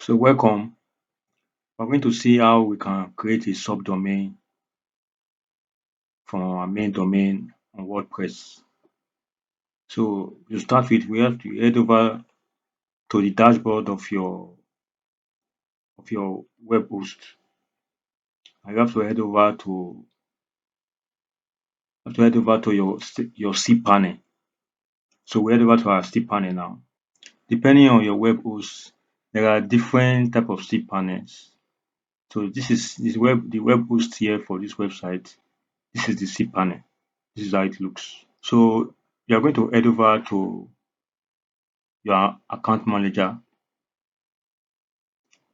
So welcome. We're going to see how we can create a subdomain from our main domain on WordPress. So to start with, we have to head over to the dashboard of your web host. And you have to head over to your cPanel. So we head over to our cPanel now. Depending on your web host, there are different type of cPanels. So the web host here for this website. This is the cPanel. This is how it looks. So you are going to head over to your account manager.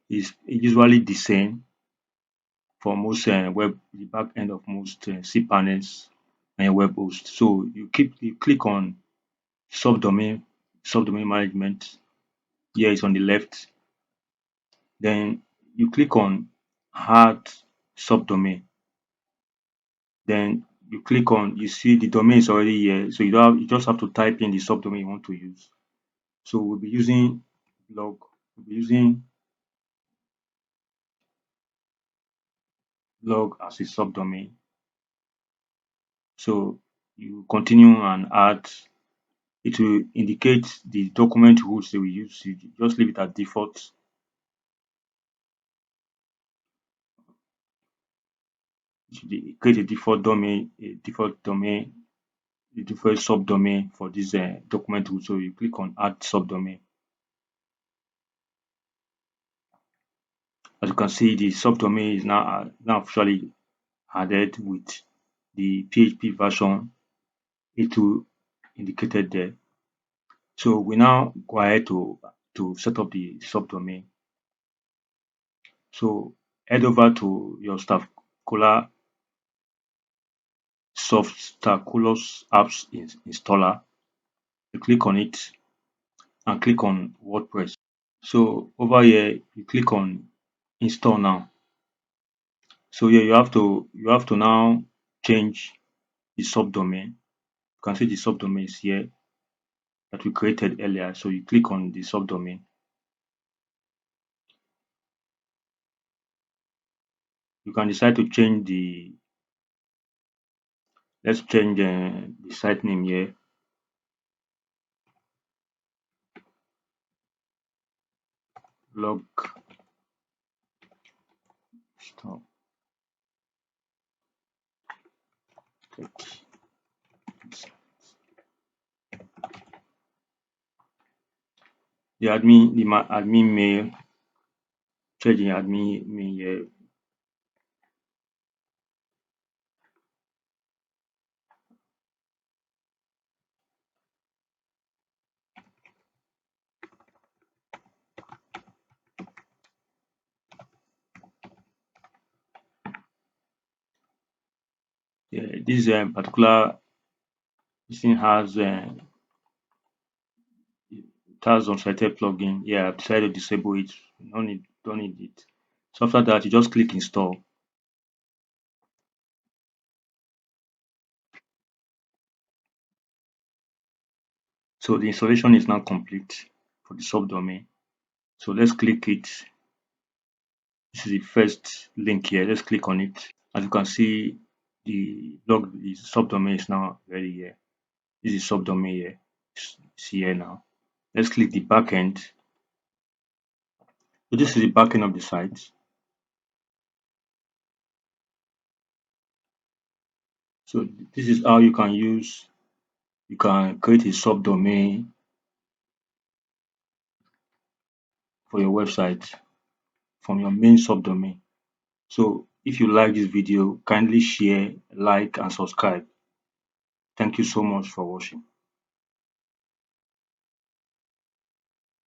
Is usually the same for most the back end of most cPanels and web host. So you click on subdomain management. Here is on the left. Then you click on add subdomain. Then you see the domain is already here. So you just have to type in the subdomain you want to use. So we'll be using blog. We'll be using blog as a subdomain. So you continue and add. It will indicate the document rules they will use. You just leave it at default. It should create a default domain, a default subdomain for this document rule. So you click on add subdomain. As you can see, the subdomain is now officially added with the PHP version A2 indicated there. So we now go ahead to set up the subdomain. So head over to your Staffculous apps installer. You click on it and click on WordPress. So over here you click on install now. So here you have to now change the subdomain. You can see the subdomain is here that we created earlier. So you click on the subdomain. You can decide to change let's change the site name here. Blog stop tech. Admin mail, change the admin mail here. Yeah, this particular this thing has unsighted plugin. Yeah, I've decided to disable it. Don't need it. So after that, you just click install. So the installation is now complete for the subdomain. So let's click it. This is the first link here. Let's click on it. As you can see, the subdomain is now ready here. This is subdomain here. It's here now. Let's click the backend. So this is the backend of the site. So this is how you can create a subdomain for your website from your main subdomain. So if you like this video, kindly share, like and subscribe. Thank you so much for watching.